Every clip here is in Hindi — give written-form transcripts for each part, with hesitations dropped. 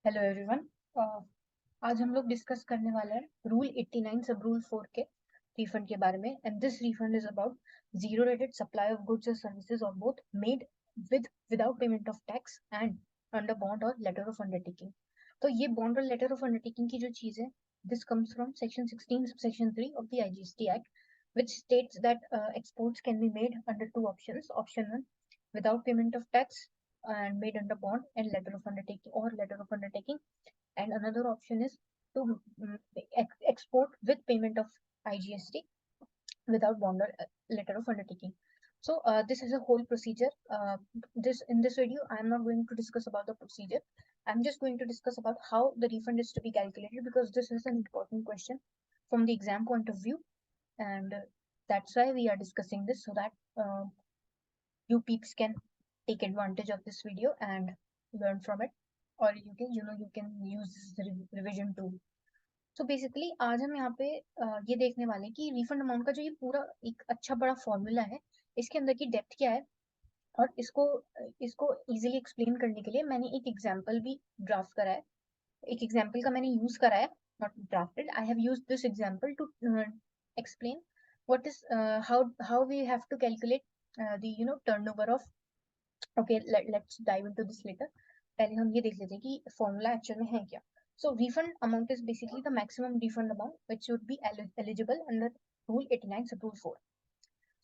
Hello everyone. आज हम लोग डिस्कस करने वाले हैं रूल 89 सब रूल 4 के रिफंड के बारे में। And this refund is about zero rated supply of goods और सर्विसेज और both made without payment of tax and under bond और लेटर ऑफ अंडरटेकिंग। तो ये बॉन्ड और लेटर ऑफ अंडरटेकिंग की जो चीज है, this comes from section 16 section 3 of the IGST act, which states that exports can be made under two options. Option 1, without payment of tax and made under bond and letter of undertaking or letter of undertaking, and another option is to export with payment of IGST without bond or letter of undertaking. So this is a whole procedure. This in this video I am not going to discuss about the procedure. I'm just going to discuss about how the refund is to be calculated, because this is an important question from the exam point of view. And that's why we are discussing this, so that you peeps can take advantage of this video and learn from it, or you can use the revision tool. So basically आज हम यहाँ पे ये देखने वाले हैं कि रिफंड अमाउंट का जो ये पूरा एक अच्छा बड़ा फॉर्मूला है, इसके अंदर की डेप्थ क्या है। और इसको इसको इजीली एक्सप्लेन करने के लिए मैंने एक एग्जांपल भी ड्राफ्ट करा है। एक एग्जांपल का मैंने यूज करा है, not drafted. I have used this example to explain what is how we have to calculate the turnover of. Okay, let's dive into this later. पहले हम ये देख लेते हैं कि फॉर्मूला एक्चुअल में है क्या। So refund amount is basically the maximum refund amount which should be eligible under rule 89 sub rule 4.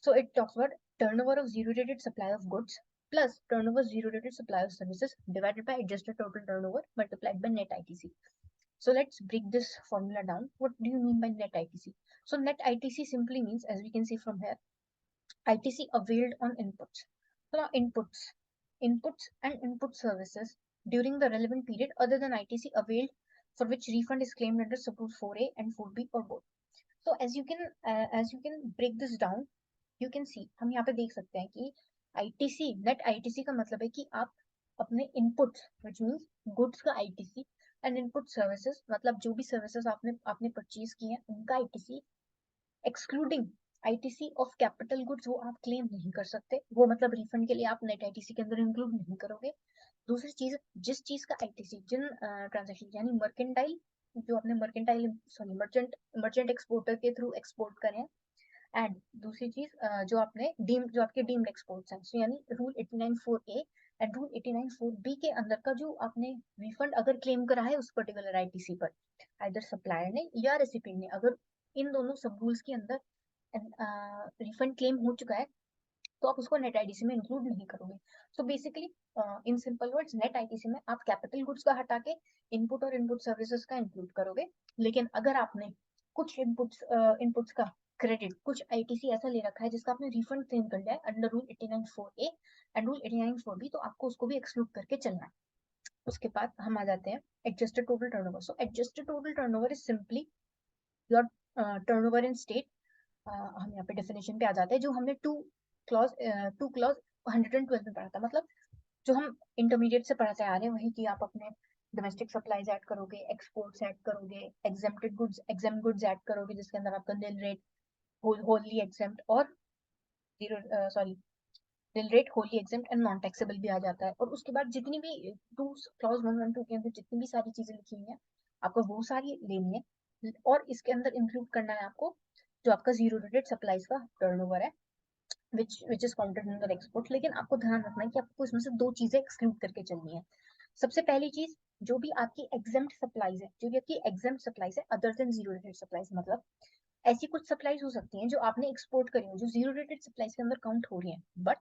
So it talks about turnover of zero rated supply of goods plus turnover zero rated supply of services divided by adjusted total turnover multiplied by net ITC. So let's break this formula down. What do you mean by net ITC? So net ITC simply means, as we can see from here, ITC availed on inputs. So now inputs and input services during the relevant period other than ITC availed for which refund is claimed under sub-rule 4A and 4B or both. So as you can break this down, you can see हम यहाँ पे देख सकते हैं कि ITC net ITC का मतलब है कि आप अपने inputs which means goods का ITC and input services मतलब जो भी services आपने आपने परचेज किए हैं उनका ITC excluding ITC of capital goods, वो आप क्लेम नहीं कर सकते। वो मतलब रिफंड के लिए आप नेट आईटीसी के अंदर इंक्लूड नहीं करोगे। दूसरी चीज, जिस चीज का आईटीसी जिन ट्रांजैक्शन यानी मर्केंटाइल, जो आपने mercantile sorry merchant merchant exporter के थ्रू एक्सपोर्ट करें। एंड दूसरी चीज जो आपने डीम्ड जो आपके डीम्ड एक्सपोर्ट्स हैं, सो यानी rule 89(4)A and rule 89(4)B के अंदर का जो आपने रिफंड अगर क्लेम करा है उस पर्टिकुलर आईटीसी पर, आइदर सप्लायर ने या रेसिपिएंट ने, अगर इन दोनों सब रूल्स के अंदर रिफंड क्लेम हो चुका है तो आप उसको नेट आईटीसी में इंक्लूड नहीं करोगे। So basically in simple words, net ITC में आप कैपिटल गुड्स का हटा के इनपुट और इनपुट सर्विसेज का इंक्लूड करोगे। लेकिन अगर आपने कुछ इनपुट्स का क्रेडिट, कुछ आईटीसी ऐसा ले रखा है जिसका आपने रिफंड क्लेम कर लिया है under rule 89(4)A and rule 89(4)B, तो आपको उसको भी एक्सक्लूड करके चलना है। उसके बाद हम आ जाते हैं adjusted total turnover. So adjusted total turnover is simply your turnover in state. हम यहाँ पे डेफिनेशन पे आ जाते हैं, जो हमने टू क्लॉज 112 में पढ़ा था। मतलब जो हम इंटरमीडिएट से पढ़ाते आ रहे हैं वही, कि आप अपने डोमेस्टिक सप्लाईज ऐड करोगे, एक्सपोर्ट्स ऐड करोगे, एग्जेम्प्ट गुड्स ऐड करोगे जिसके अंदर आपका निल रेट, होली एग्जेम्प्ट और zero sorry nil rate, wholly exempt and non taxable भी आ जाता है। और उसके बाद जितनी भी टू क्लॉज 112 के अंदर जितनी भी सारी चीजें लिखी हुई हैं, आपको वो सारी लेनी है। और इसके अंदर इंक्लूड करना है आपको जो आपका जीरो रेटेड सप्लाईज का टर्नओवर है, which is counted under export। लेकिन आपको ध्यान रखना है कि आपको इसमें से दो चीजें एक्सक्लूड करके चलनी है। सबसे पहली चीज, जो भी आपकी एग्जेम्प्ट सप्लाईज है, जो भी आपकी एग्जेम्प्ट सप्लाईज है other than zero rated supplies, मतलब ऐसी कुछ सप्लाईज हो सकती हैं जो आपने एक्सपोर्ट करी हो जो जीरो रेटेड सप्लाईज के अंदर काउंट हो रही हैं, बट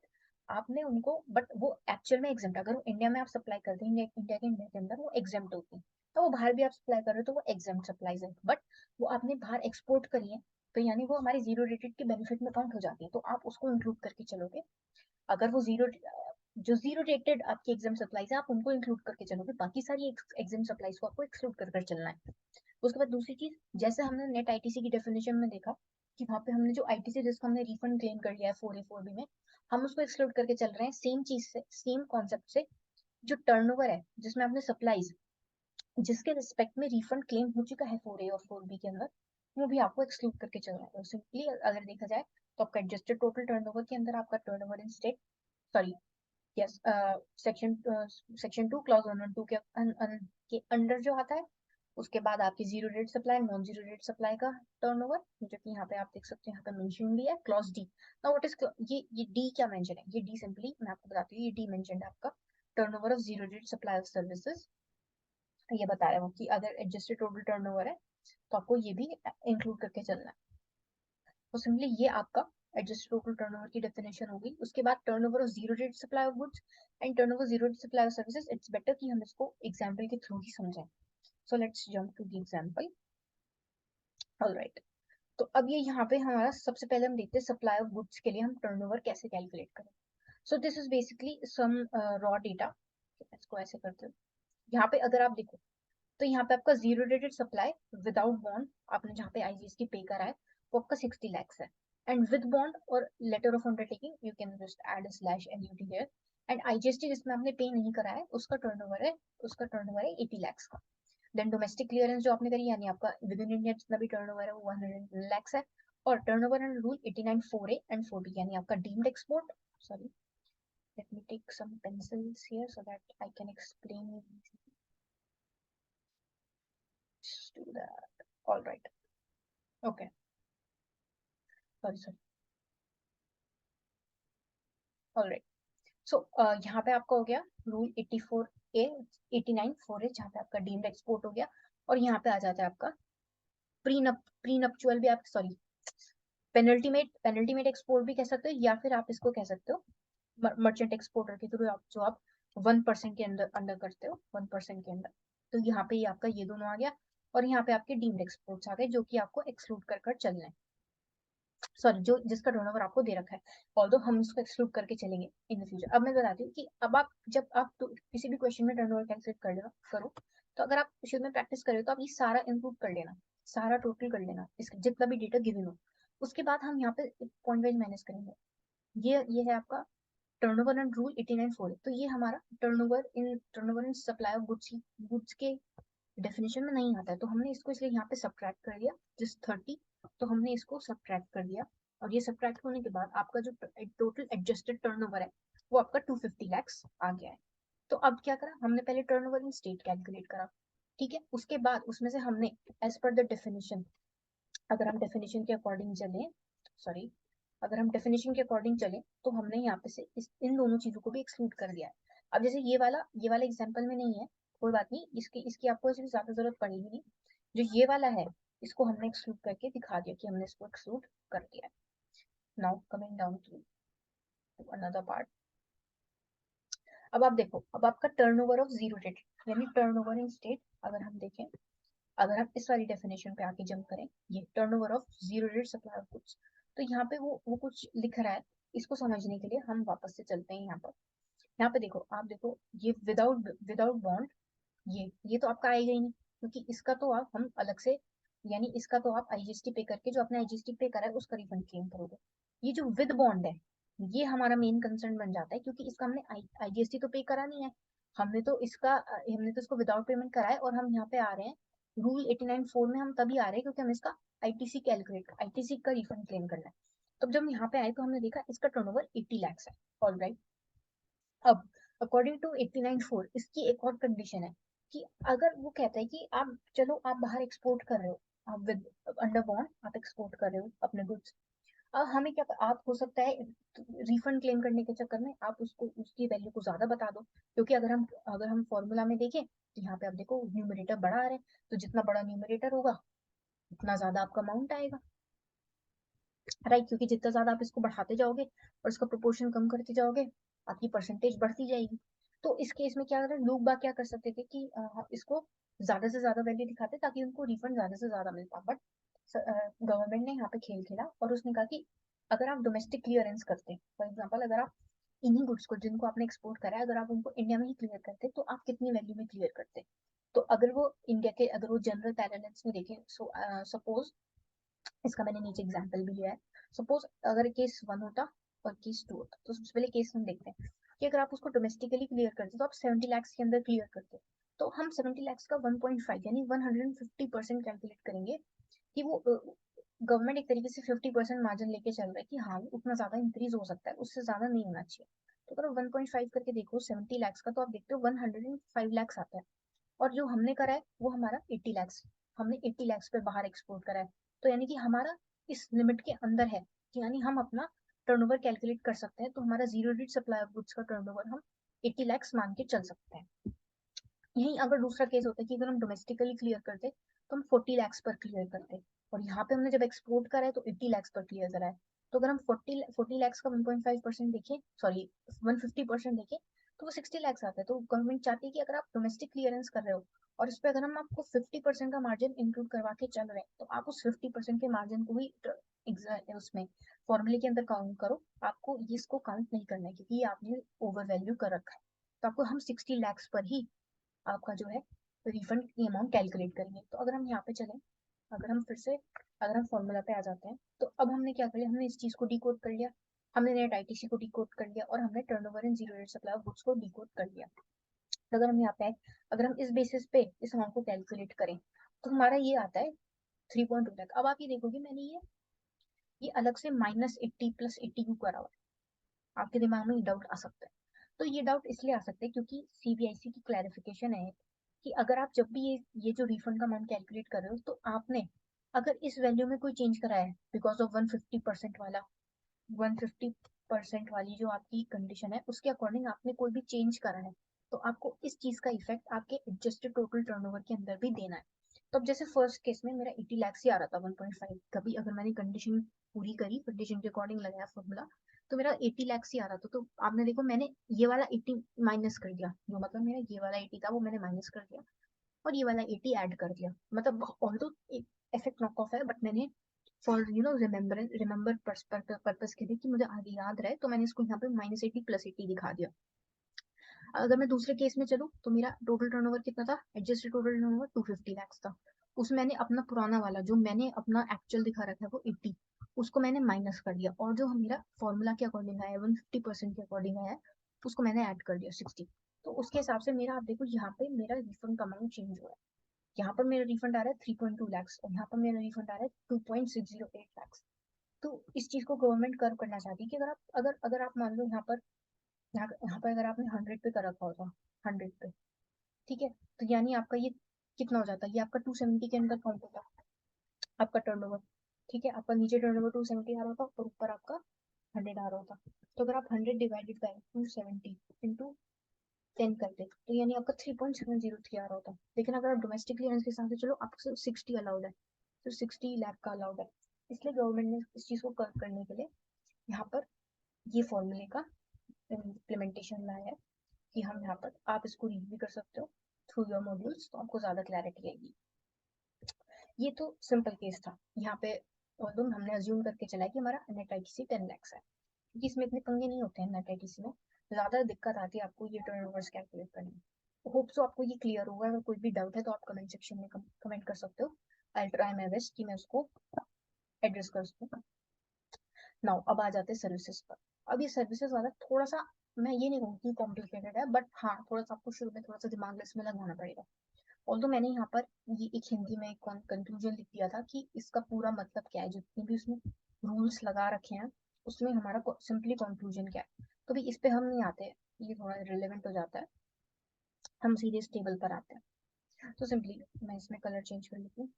वो एक्चुअल में एग्जेम्प्ट, अगर वो इंडिया में आप सप्लाई करते हैं, इंडिया के अंदर वो एग्जेम्प्ट होती है, तो वो बाहर भी आप सप्लाई कर रहे हो तो वो एग्जेम्प्ट सप्लाईज है। बट वो आपने बाहर एक्सपोर्ट करी है तो यानी वो हमारी जीरो रेटेड के बेनिफिट में काउंट हो जाती है, तो आप उसको इंक्लूड करके चलोगे। अगर वो जो जीरो रेटेड आपकी एग्जाम सप्लाईज है आप उनको इंक्लूड करके चलोगे, बाकी सारी एग्जाम सप्लाईज को आपको एक्सक्लूड कर चलना है। उसके बाद दूसरी चीज, जैसे हमने नेट आईटीसी की डेफिनेशन में देखा कि वहां पे हमने जो आईटीसी जिसको हमने रिफंड क्लेम कर लिया है 4A 4B में, हम उसको एक्सक्लूड करके चल रहे हैं सेम चीज से, सेम कॉन्सेप्ट से। जो टर्नओवर है जिसमें आपने सप्लाईज जिसके रिस्पेक्ट में रिफंड क्लेम हो चुका है 4A और 4B के अंदर, वो भी आपको एक्सक्लूड करके चलना है। तो सिंपली अगर देखा जाए तो आपका एडजस्टेड टोटल टर्नओवर के अंदर आपका turnover in state, sorry yes, section 2 clause 1 और 2 के अंडर जो आता है, उसके बाद आपकी zero rate supply, non zero rate supply का टर्नओवर, जो कि यहाँ पे आप देख सकते हैं, यहाँ पे मेंशन भी है clause D. Now what is ये डी क्या मेंशन है? ये डी सिंपली मैं आपको बताती हूँ, ये डी मेंशन है आपका turnover of zero rate supply of services. ये बता रहा है वो कि अगर एडजस्टेड टोटल टर्नओवर है तो आपको ये भी इंक्लूड करके चलना है। तो सिंपली ये आपका एडजस्टेड टोटल टर्नओवर की डेफिनेशन होगी। उसके बाद turnover of zero rate supply of goods and turnover zero rate supply of services. It's better कि हम इसको एग्जांपल के थ्रू ही समझें। So let's jump to the example. Alright, तो अब ये यहाँ पे हमारा सबसे पहले हम देखते हैं सप्लाई ऑफ गुड्स के लिए हम टर्नओवर कैसे कैलकुलेट करें। So this is basically some raw data. इसको ऐसे करते हैं। यहाँ पे अगर आप देखो तो यहाँ पे आपका zero rated supply without bond, आपने जहाँ पे आईजीएसटी पे करा है वो आपका 60 lakhs है। एंड विद बॉन्ड और letter of undertaking you can just add slash LUT here. And IGST जिसमें आपने पे नहीं करा है उसका टर्नओवर है 80 lakhs का। देन डोमेस्टिक क्लियरेंस जो आपने करी, यानी आपका विद इन इंडिया जितना भी टर्नओवर है वो 100 lakhs है। और turnover and rule 89 4A and 4B, यानी आपका deemed export. Sorry, let me take some pencils here so that I can explain you. Just do that. All right. Okay. Sorry. Alright, so यहाँ पे आपका हो गया रूल 84A 89 4A, जहाँ पे आपका डीम्ड एक्सपोर्ट हो गया। और यहाँ पे आ जाता है आपका प्रीनपचुअल भी, आप सॉरी, पेनल्टीमेट एक्सपोर्ट भी कह सकते हो, या फिर आप इसको कह सकते हो मर्चेंट एक्सपोर्टर के थ्रू, आप जो आप 1% के अंदर अंडर करते हो, 1% के अंदर। तो यहाँ पे आपका ये दोनों आ गया। और यहाँ पे आपके डीम्ड एक्सपोर्ट्स आ गए जो कि आपको एक्सक्लूड कर चलना है। सॉरी, जो जिसका टर्नओवर आपको दे रखा है, ऑल्दो हम इसको एक्सक्लूड करके चलेंगे इन द फ्यूचर। अब मैं बताती हूँ कि अब आप जब आप तो किसी भी क्वेश्चन में टर्नओवर कैलकुलेट कर लेना करो, तो अगर आप शुरू में प्रैक्टिस करें तो आप ये सारा इंक्लूड कर लेना, सारा टोटल कर लेना, इसका जितना भी डेटा गिवन हो। उसके बाद हम यहाँ पे पॉइंट वाइज मैनेज करेंगे। ये है आपका टर्नओवर एंड रूल 89 4। तो ये हमारा turnover in supply of goods के डेफिनेशन में नहीं आता है, तो हमने इसको इसलिए यहाँ पे सब्ट्रैक्ट कर दिया जिस 30। तो हमने इसको सब्ट्रैक्ट कर दिया। और ये सब्ट्रैक्ट होने के बाद आपका जो टोटल एडजस्टेड टर्नओवर है वो आपका 250 lakhs आ गया है। तो अब क्या करा हमने, पहले टर्नओवर इन स्टेट कैलकुलेट करा, ठीक है। उसके बाद उसमें से हमने एज पर द डेफिनेशन, अगर हम डेफिनेशन के अकॉर्डिंग चले, सॉरी, अगर हम डेफिनेशन के अकॉर्डिंग चले तो हमने यहाँ पे से इन दोनों चीजों को भी एक्सक्लूड कर दिया है। अब जैसे ये वाला एग्जांपल में नहीं है, कोई बात नहीं, इसकी इसकी आपको ऐसे भी ज्यादा जरूरत पड़ेगी नहीं। जो ये वाला है इसको हमने एक्सक्लूड करके दिखा दिया कि हमने इसको एक्सक्लूड कर दिया है। Now coming down to another part. अब आप देखो, अब आपका टर्नओवर ऑफ जीरो रेट, यानी टर्नओवर इन स्टेट, अगर हम देखें, अगर हम इस वाली डेफिनेशन पे आके जंप करें, ये turnover of zero rate supply of goods, तो यहाँ पे वो कुछ लिख रहा है। इसको समझने के लिए हम वापस से चलते हैं यहाँ पर। यहाँ पे देखो, आप देखो, ये विदाउट बॉन्ड, ये तो आपका आएगा ही नहीं, क्योंकि इसका तो आप हम अलग से, यानी इसका तो आप आईजीएसटी पे करके जो आपने आईजीएसटी पे करा है उसका रिफंड क्लेम करोगे। ये जो विद बॉन्ड है ये हमारा मेन कंसर्न बन जाता है, क्योंकि इसका हमने आईजीएसटी तो पे करा नहीं है। हमने तो इसको विदाउट पेमेंट करा है, और हम यहाँ पे आ रहे हैं रूल 89 4 में, हम तभी आ रहे हैं क्योंकि हम इसका आईटीसी का रिफंड क्लेम करना है। तो जब हम यहाँ पे आए तो हमने देखा इसका टर्नओवर 80 lakhs है। ऑलराइट, अब अकॉर्डिंग टू 89 4 इसकी एक और कंडीशन है कि अगर वो कहता है कि आप चलो आप बाहर एक्सपोर्ट कर रहे हो, आप विद अंडर बॉन्ड आप एक्सपोर्ट कर रहे हो अपने गुड्स। अब हमें क्या, आप हो सकता है रिफंड क्लेम करने के चक्कर में आप उसको उसकी वैल्यू को ज्यादा बता दो, क्योंकि अगर हम फॉर्मूला में देखें तो यहाँ पे आप देखो न्यूमरेटर बड़ा आ रहा है, तो जितना बड़ा न्यूमरेटर होगा उतना ज्यादा आपका अमाउंट आएगा, राइट। क्योंकि जितना ज्यादा आप इसको बढ़ाते जाओगे और इसका प्रोपोर्शन कम करते जाओगे, आपकी परसेंटेज बढ़ती जाएगी। तो इस केस में क्या करें, लोग बाग क्या कर सकते थे कि इसको ज्यादा से ज्यादा वैल्यू दिखाते ताकि उनको रिफंड ज्यादा से ज्यादा मिलता। बट गवर्नमेंट ने यहाँ पे खेल खेला और उसने कहा कि अगर आप डोमेस्टिक क्लियरेंस करते, फॉर एग्जाम्पल अगर आप इन्हीं गुड्स को जिनको आपने एक्सपोर्ट करा है अगर आप उनको इंडिया में ही क्लियर करते तो आप कितनी वैल्यू में क्लियर करते। तो अगर वो जनरल पैरेलल्स में देखें, सपोज इसका मैंने नीचे एग्जांपल भी लिया है। सपोज अगर केस 1 होता और केस 2 होता, तो सबसे पहले केस हम देखते हैं कि अगर आप उसको डोमेस्टिकली क्लियर करते तो आप 70 lakhs के अंदर क्लियर करते। तो हम 70 lakhs का 1.5 यानी 150% कैलकुलेट करेंगे कि वो गवर्नमेंट एक तरीके से 50% मार्जिन लेके चल रहा है कि हाँ उतना ज्यादा इंक्रीज हो सकता है, उससे ज्यादा नहीं होना चाहिए। तो अगर 1.5 करके देखो 70 lakhs का, तो आप देखते हो 105 lakhs आता है। और जो हमने करा है वो हमारा 80 lakhs, हमने 80 lakhs पे बाहर एक्सपोर्ट करा है। तो यानी कि हमारा इस लिमिट के अंदर है, यानी हम अपना टर्नओवर कैलकुलेट कर सकते हैं। तो हमारा zero rate supply of goods का टर्नओवर हम 80 lakhs मान के चल सकते हैं। यही अगर दूसरा केस होता है कि अगर हम डोमेस्टिकली क्लियर करते तो हम 40 lakhs पर क्लियर करते, और यहाँ पे हमने जब एक्सपोर्ट करा है तो 80 lakhs पर क्लियर करा है। तो अगर हम 40 lakhs का 1.5% देखें, सॉरी 150% देखें, तो वो 60 lakhs आता है। तो गवर्नमेंट चाहती है कि अगर आप डोमेस्टिक क्लियरेंस कर रहे हो और इस पे अगर हम आपको 50% का मार्जिन इंक्लूड करवा के चल रहे हैं, तो आप उस 50% के मार्जिन को ही उसमें फॉर्मूले के अंदर काउंट करो। आपको ये इसको काउंट नहीं करना है क्योंकि ये आपने ओवर वैल्यू कर रखा है। तो आपको हम 60 lakhs पर ही आपका जो है रिफंड की अमाउंट कैलकुलेट करेंगे। तो अगर हम यहाँ पे चलें, अगर हम फिर से अगर हम फॉर्मूला पे आ जाते हैं, तो अब हमने क्या कर लिया, हमने इस चीज को डिकोड कर लिया, हमने नेट आईटीसी को डिकोड कर लिया, और हमने turnover in zero rate supply of goods को डिकोड कर लिया। तो अगर हम यहाँ पे आए, अगर हम इस बेसिस पे इस अमाउंट को कैलकुलेट करें, तो हमारा ये आता है 3.2 लाख। अब आप ये देखोगे मैंने ये अलग से -80 + 80 क्यों करा हुआ है, आपके दिमाग में ये डाउट आ सकता है। तो ये डाउट इसलिए आ सकता है क्योंकि सीबीआईसी की क्लैरिफिकेशन है कि अगर आप जब भी ये जो रिफंड का अमाउंट कैलकुलेट कर रहे हो, तो आपने अगर इस वैल्यू में कोई चेंज करा है बिकॉज ऑफ 150% वाला 150% वाली जो आपकी कंडीशन है उसके अकॉर्डिंग आपने कोई भी चेंज करा है, तो आपको इस चीज का इफेक्ट आपके एडजस्टेड टोटल टर्नओवर के अंदर भी देना है। तो अब जैसे फर्स्ट केस में मेरा 80 लाख से आ रहा था 1.5, कभी अगर मैंने कंडीशन पूरी करी, कंडीशन के अकॉर्डिंग लगाया फॉर्मूला, तो मेरा 80 लाख से आ रहा था। तो आपने देखो मैंने ये वाला 80 माइनस कर दिया, जो मतलब मेरा ये वाला 80 था वो मैंने माइनस कर दिया, और ये वाला 80 ऐड कर दिया। मतलब ऑल्दो इफेक्ट नॉक ऑफ है, बट मैंने फॉर रिमेम्बर पर्पस के लिए कि मुझे आगे याद रहे, तो मैंने इसको यहाँ पे -80 + 80 दिखा दिया। अगर मैं दूसरे केस में चलूँ, तो मेरा टोटल टर्नओवर कितना था, एडजस्टेड टोटल टर्नओवर 250 lakhs था। उसमें मैंने अपना पुराना वाला जो मैंने अपना एक्चुअल दिखा रखा है वो 80, उसको मैंने माइनस कर दिया, और जो मेरा फॉर्मूला के अकॉर्डिंग आया 150% के अकॉर्डिंग आया उसको मैंने ऐड कर दिया 60। तो उसके हिसाब से मेरा, आप देखो यहाँ पे मेरा रिफंड का अमाउंट चेंज हुआ है। यहाँ पर मेरा रिफंड आ रहा है 3.2 lakhs, और यहाँ पर मेरा रिफंड आ रहा है 2.608 lakhs। तो इस चीज को गवर्नमेंट कर्व करना चाहती है कि अगर आप अगर आप मान लो यहाँ पर अगर आपने 100 पे कर रखा होता, 100 पे, ठीक है, तो यानी आपका ये कितना हो जाता है, ये आपका 270 के अंदर काउंट होता आपका टर्नओवर। ठीक है, आपका नीचे टर्नओवर 270 आ रहा होता और ऊपर आपका 100 आ रहा होता। तो अगर आप 100 डिवाइडेड बाय 270 इंटू 10 करते, तो यानी आपका 3.703 आ रहा होता। लेकिन अगर आप डोमेस्टिक क्लियरेंस के हिसाब से चलो, आपको सिर्फ 60 अलाउड है, सिर्फ 60 लाख का अलाउड है। इसलिए गवर्नमेंट ने इस चीज को कर्व करने के लिए यहाँ पर ये फॉर्मूले का इम्प्लीमेंटेशन लाया है कि हम यहाँ पर, आप इसको रीड भी कर सकते हो थ्रू योर मॉड्यूल्स, तो आपको ज्यादा क्लैरिटी आएगी। ये तो सिंपल केस था यहाँ पे, और हमने अज्यूम करके चला कि हमारा नेट आईटीसी 10 lakhs है, क्योंकि इसमें इतने पंगे नहीं होते हैं नेट आईटीसी में, ज्यादा दिक्कत आती है आपको ये टर्नओवर्स कैलकुलेट करने में। होप सो आपको ये क्लियर होगा। अगर कोई भी डाउट है तो आप कमेंट सेक्शन में कमेंट कर सकते हो। आई ट्राई माय बेस्ट कि मैं उसको एड्रेस कर सकूँ। नाउ अब आ जाते हैं सर्विसेज पर। अब ये सर्विसेज वाला थोड़ा सा, मैं ये नहीं कहूँगी कॉम्प्लिकेटेड है, बट हाँ थोड़ा सा आपको शुरू में थोड़ा सा दिमाग इसमें लगाना पड़ेगा। और तो मैंने यहाँ पर ये एक हिंदी में एक कंक्लूजन लिख दिया था कि इसका पूरा मतलब क्या है, जितने भी उसमें रूल्स लगा रखे हैं उसमें हमारा सिंपली कंक्लूजन क्या है। तो भी इस पे हम नहीं आते, ये थोड़ा रिलेवेंट हो जाता है, हम सीधे इस टेबल पर आते हैं। तो सिंपली मैं इसमें कलर चेंज कर लेती हूँ,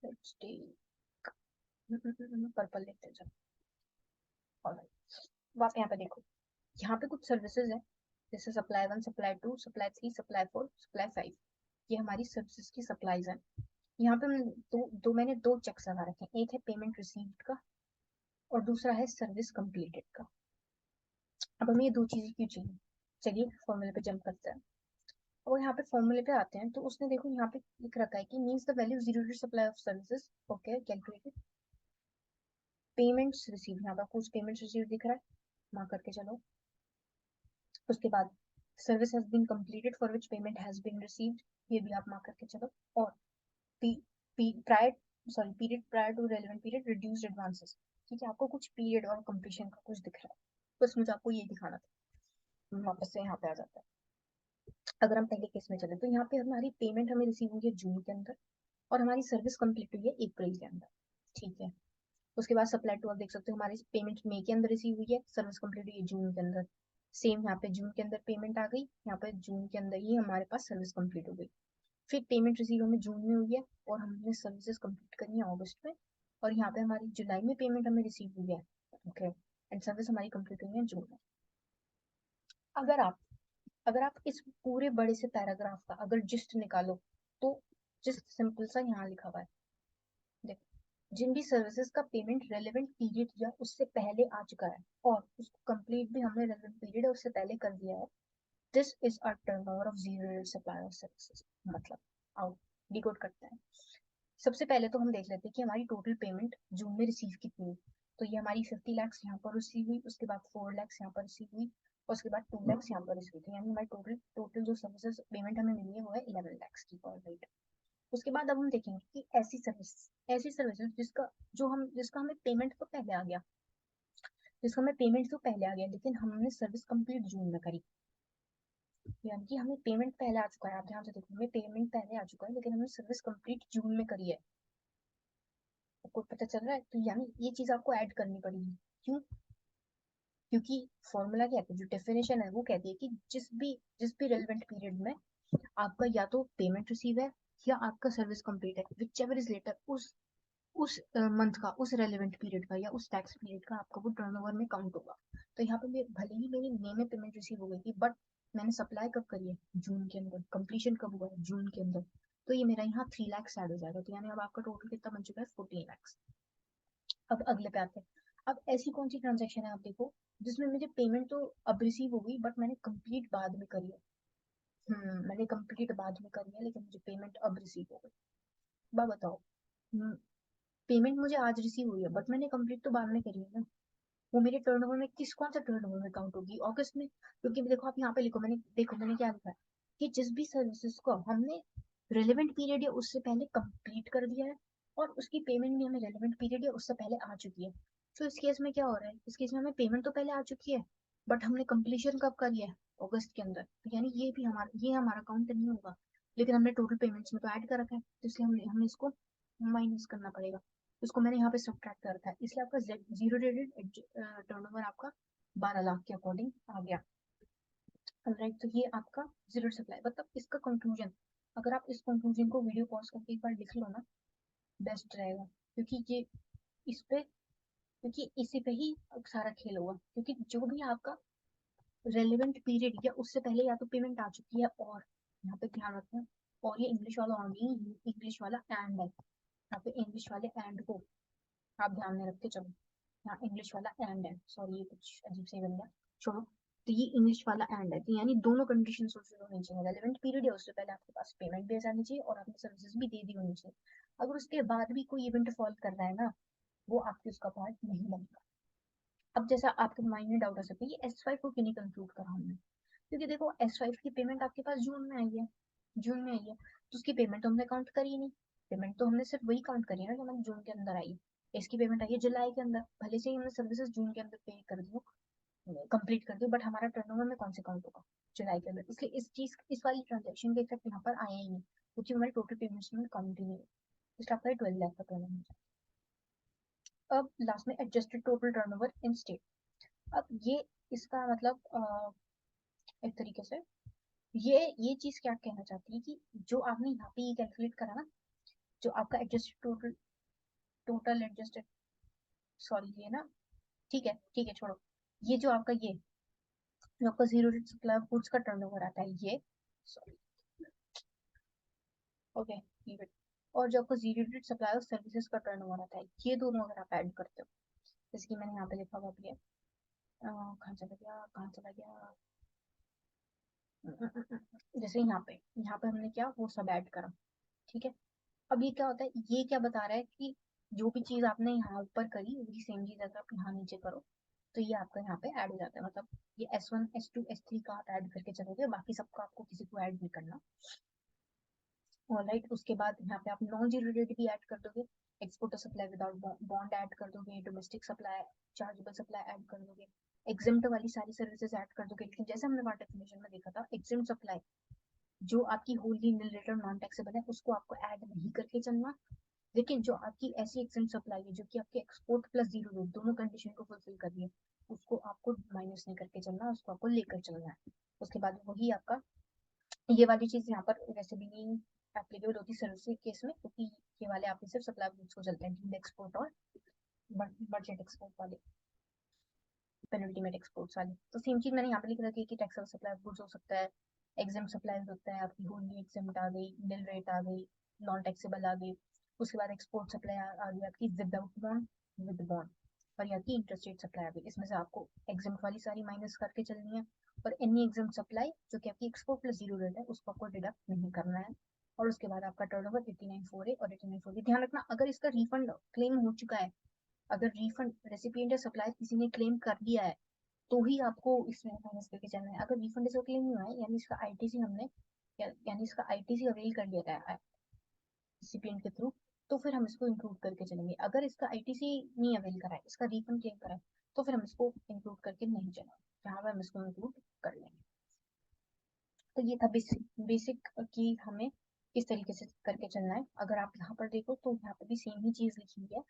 लेट्स टेक पर्पल लेते हैं। अब आप यहाँ पे देखो, यहाँ पे कुछ सर्विसेज है, जैसे supply 1, supply 2, supply 3, supply 4, supply 5। ये हमारी सर्विसेज की सप्लाईज है। यहाँ पे मैंने दो चेक्स लगा रखे हैं, एक है पेमेंट रिसीव्ड का और दूसरा है सर्विस कंप्लीटेड का। अब हमें ये दो चीजें क्यों चाहिए, चलिए फॉर्मूले पे जंप करते हैं। और यहाँ पे फॉर्मूले पे आते हैं, तो उसने देखो यहाँ पे लिख रखा है कि means the value zero rate supply of services, okay calculated payments receive, यहाँ पे कुछ पेमेंट्स रिसीव दिख रहा है, मार्क करके चलो। उसके बाद service has been completed for which payment has been received, ये भी आप मार्क करके चलो। और prior period prior to relevant period reduced advances, ठीक है, आपको कुछ पीरियड और कंप्लीशन का कुछ दिख रहा है, बस मुझे आपको ये दिखाना था। वापस से यहाँ पे आ जाता है। अगर हम पहले केस में चले, तो यहाँ पे हमारी पेमेंट हमें रिसीव हुई है जून के अंदर, और हमारी सर्विस कंप्लीट हुई है अप्रैल के अंदर, ठीक है। उसके बाद सप्लाई टू आप देख सकते हो हमारी पेमेंट मई के अंदर रिसीव हुई है, सर्विस कंप्लीट हुई है जून के अंदर। सेम यहाँ पे जून के अंदर पेमेंट आ गई, यहाँ पे जून के अंदर ही हमारे पास सर्विस कंप्लीट हो गई। फिर पेमेंट रिसीव हमें जून में हुई है और हमने सर्विसेज कंप्लीट करी है अगस्त में, और यहाँ पे हमारी जुलाई में पेमेंट हमें रिसीव हुई है। ओके, एंड सर्विस हमारी कंप्लीट हुई है जून में। अगर आप अगर आप इस पूरे बड़े से पैराग्राफ का अगर जिस्ट निकालो तो जिस्ट सिंपल सा यहाँ लिखा हुआ है, देखो, जिन भी सर्विसेज का पेमेंट रेलेवेंट पीरियड या उससे पहले आ चुका है और उसको कंप्लीट भी हमने रेलेवेंट पीरियड उससे पहले कर दिया है, this is a turnover of zero supply of services. मतलब आउट डिकोड करते हैं। सबसे पहले तो हम देख लेते हैं कि हमारी टोटल पेमेंट जून में रिसीव कितनी हुई। तो ये हमारी 50 लाख यहाँ पर रिसीव हुई, उसके बाद 4 लाख यहाँ पर रिसीव हुई, और उसके बाद 2 लाख यहाँ पर रिसीव हुई, यानी हमारी टोटल टोटल जो सर्विसेज पेमेंट हमें मिली है वो है 11 लाख की पर राइट। उसके बाद अब हम देखेंगे कि ऐसी सर्विसेज जिसका हमें पेमेंट तो पहले आ गया, लेकिन हमने सर्विस कंप्लीट जून में करी, यानी कि हमें पेमेंट पहले आ चुका है। आप ध्यान से देखो, हमें पेमेंट पहले आ चुका है लेकिन हमने सर्विस कंप्लीट जून में करी है। आपको पता चल रहा है? तो यानी ये चीज आपको ऐड करनी पड़ेगी। क्यों? क्योंकि फॉर्मूला क्या है, जो डेफिनेशन है वो कहती है कि जिस भी रेलेवेंट पीरियड में आपका या तो पेमेंट रिसीव है या आपका सर्विस कंप्लीट है, विच एवर इज लेटर, उस मंथ का, उस रेलेवेंट पीरियड का या उस टैक्स पीरियड का आपका वो टर्नओवर में काउंट होगा। तो यहाँ पे भले ही मेरी मई में पेमेंट रिसीव हो गई थी, बट मैंने सप्लाई कब करी है? जून के अंदर। कंप्लीशन कब हुआ है? जून के अंदर। तो ये मेरा यहाँ 3 लाख ऐड हो जाएगा, तो यानी अब आपका टोटल कितना बन चुका है? 14 लाख। अब अगले पे आते हैं। अब ऐसी कौन सी ट्रांजेक्शन है, आप देखो, जिसमें मुझे पेमेंट तो अब रिसीव हो गई बट मैंने कंप्लीट बाद में करी है। मैंने कंप्लीट बाद में करी है लेकिन मुझे पेमेंट अब रिसीव हो गई। बात बताओ, पेमेंट मुझे आज रिसीव हुई है बट मैंने कंप्लीट तो बाद में करी है ना, वो मेरे टर्नओवर में कौन सा टर्नओवर में काउंट होगी? अगस्त में। क्योंकि देखो आप यहाँ पे लिखो, मैंने क्या लिखा है कि जिस भी सर्विसेज को हमने रेलेवेंट पीरियड या उससे पहले कंप्लीट कर दिया है और उसकी पेमेंट भी हमें रेलेवेंट पीरियड या उससे पहले आ चुकी है। तो इस केस में क्या हो रहा है? इस केस में हमें पेमेंट तो पहले आ चुकी है बट हमने कंप्लीशन कब करी है? अगस्त के अंदर। तो यानी ये हमारा काउंट नहीं होगा, लेकिन हमने टोटल पेमेंट्स में तो ऐड कर रखा है, तो इसलिए हमें इसको माइनस करना पड़ेगा। उसको मैंने यहाँ पे सब्ट्रैक्ट कर रखा है, इसलिए आपका जीरो डेटेड टर्नओवर आपका 12 लाख के अकॉर्डिंग आ गया। राइट, तो ये आपका जीरो सप्लाई, मतलब इसका कंक्लूजन, अगर आप इस कंक्लूजन को वीडियो पॉज करके एक बार लिख लो ना, बेस्ट रहेगा। क्योंकि ये इस पे क्योंकि इसी पे ही अब सारा खेल होगा, क्योंकि जो भी आपका रेलेवेंट पीरियड या उससे पहले या तो पेमेंट आ चुकी है, और यहाँ पे ध्यान रखना, और ये इंग्लिश वाला और नहीं, इंग्लिश वाला एंड है, यहाँ पे इंग्लिश वाले एंड को आप ध्यान में रख के चलो। यहाँ इंग्लिश वाला एंड है, सॉरी ये कुछ अजीब से बन गया, छोड़ो। तो ये इंग्लिश वाला एंड है, तो यानी दोनों कंडीशन फुलफिल होनी चाहिए, रेलेवेंट पीरियड या उससे पहले आपके पास पेमेंट भी आ जानी चाहिए और आपने सर्विसेज भी दे दी होनी चाहिए। अगर उसके बाद भी कोई इवेंट फॉल कर रहा है ना, वो आपके उसका पार्ट नहीं बनेगा। अब जैसा आपके माइंड में डाउट आ सकता है कि S5 को क्यों नहीं कंक्लूड करा हमने, क्योंकि देखो S5 की पेमेंट आपके पास जून में आई है, तो उसकी पेमेंट तो हमने काउंट करी ही नहीं। पेमेंट तो हमने सिर्फ वही काउंट करी है ना जो हमारे जून के अंदर आई है। इसकी पेमेंट आई है जुलाई के अंदर, भले से ही हमने सर्विसेज जून के अंदर पे कर दी हो, कंप्लीट कर दी, बट हमारा टर्नओवर में कौन से काउंट होगा? जुलाई के अंदर। इसलिए इस वाली ट्रांजेक्शन के इफेक्ट यहाँ पर आया ही नहीं, क्योंकि हमारे टोटल पेमेंट्स में काउंट ही नहीं है। इसलिए आपका 12 लाख का टर्नओवर। अब लास्ट में adjusted total turnover in state. अब ये इसका मतलब एक तरीके से ये चीज क्या कहना चाहती है कि जो आपने यहाँ पे ये कैलकुलेट करा ना, जो आपका एडजस्टेड टोटल एडजस्टेड, सॉरी ये ना, ठीक है छोड़ो, ये जो आपका जो आपका zero rate supply of goods का टर्नओवर आता है ये, सॉरी, ओके, लीव इट। और जो आपका zero rate supply of services का टर्नओवर आता है, ये दोनों अगर आप ऐड करते हो, जैसे कि मैंने यहाँ पे लिखा हुआ भी है, कहाँ चला गया, जैसे यहाँ पे हमने क्या वो सब ऐड करा, ठीक है। अब ये क्या होता है, ये क्या बता रहा है कि जो भी चीज आपने यहाँ ऊपर करी वही सेम चीज अगर आप यहाँ नीचे करो तो ये आपका यहाँ पे ऐड हो जाता है। मतलब ये S1 S2 S3 का आप ऐड करके चलोगे, बाकी सबका आपको किसी को ऐड नहीं करना। ऑलराइट, उसके बाद यहाँ पे आप नॉन जीरो रेट भी ऐड कर दोगे, exporter supply without bond add कर दोगे, domestic supply, chargeable supply add कर दोगे, एग्जिम्ट वाली सारी सर्विसेज ऐड कर दोगे। लेकिन जैसे हमने पार्ट डेफिनेशन में देखा था, एग्जिम्ट सप्लाई जो आपकी होली नील रिटर्न नॉन टैक्सेबल है उसको आपको ऐड नहीं करके चलना, लेकिन जो आपकी ऐसी एक्सटेंट सप्लाई है जो कि आपके एक्सपोर्ट प्लस जीरो रेट दोनों कंडीशन को फुलफिल कर रही है, उसको आपको माइनस नहीं करके चलना, उसको आपको लेकर चलना है। उसके बाद वही आपका ये वाली चीज यहाँ पर वैसे भी नहीं एप्लीकेबल होती सर्विस के केस में, क्योंकि ये वाले आपके सिर्फ सप्लाई गुड्स को चलते हैं, डीम्ड एक्सपोर्ट और मर्चेंट एक्सपोर्ट वाले, पेनल्टीमेट एक्सपोर्ट्स वाले। तो सेम चीज मैंने यहाँ पे लिख रखी है कि टैक्सेबल सप्लाई गुड्स हो सकता है, एग्जाम सप्लाईज होता है, आपकी होली एग्जाम आ गई, निल रेट आ गई, नॉन टैक्सेबल आ गई। उसके बाद एक्सपोर्ट सप्लाई आ गई आपकी विदाउट बॉन्ड, विद बॉन्ड, और यहाँ की इंटरेस्ट रेट सप्लाई आ गई। इसमें से आपको एग्जाम वाली सारी माइनस करके चलनी है, और एनी एग्जाम सप्लाई जो कि आपकी एक्सपोर्ट प्लस जीरो रेट है उसको आपको डिडक्ट नहीं करना है। और उसके बाद आपका टर्नओवर 89,400 और 89,400। ध्यान रखना, अगर इसका रिफंड क्लेम हो चुका है, अगर रिफंड रेसिपिएंट या सप्लाई किसी ने क्लेम कर लिया है, तो ही आपको इसमें माइनस करके चलना है। अगर रिफंड इसका क्लेम नहीं हुआ है, यानी इसका आईटीसी हमने यानी इसका आईटीसी अवेल कर लिया है रेसिपिएंट के थ्रू, तो फिर हम इसको इंक्लूड करके चलेंगे। अगर इसका आईटीसी नहीं अवेल करा है, इसका रिफंड क्लेम करा है, तो फिर हम इसको इंक्लूड करके नहीं चलेंगे, जहाँ पर हम इसको इंक्लूड कर लेंगे। तो ये था बेसिक कि हमें किस तरीके से करके चलना है। अगर आप यहाँ पर देखो तो यहाँ पर भी सेम ही चीज लिखी हुई है,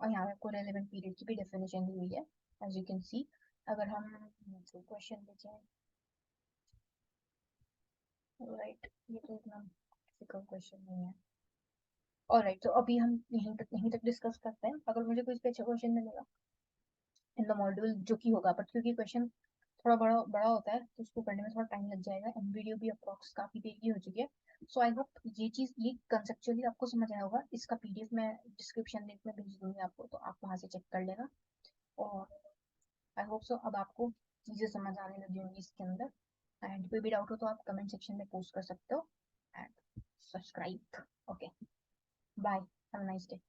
और यहाँ आपको रेलेवेंट पीरियड की भी डेफिनेशन दी हुई है, एज यू कैन सी। अगर हम क्वेश्चन देखें, राइट, ये तो इतना डिफिकल्ट क्वेश्चन नहीं है। ऑलराइट, तो अभी हम यहीं तक डिस्कस करते हैं। अगर मुझे कोई इस पे अच्छा क्वेश्चन मिलेगा इन द मॉड्यूल जो कि होगा, बट क्योंकि क्वेश्चन थोड़ा बड़ा बड़ा होता है तो उसको करने में थोड़ा टाइम लग जाएगा, एंड वीडियो भी अप्रॉक्स काफी देर की हो चुकी है। सो आई होप ये कंसेप्चुअली आपको समझ आया होगा। इसका पीडीएफ मैं डिस्क्रिप्शन लिंक में भेज दूंगी आपको, तो आप वहां से चेक कर लेना। और आई होप सो अब आपको चीजें समझ आने लगी होंगी इसके अंदर। एंड कोई भी डाउट हो तो आप कमेंट सेक्शन में पोस्ट कर सकते हो। And subscribe. Okay, bye, have a nice day.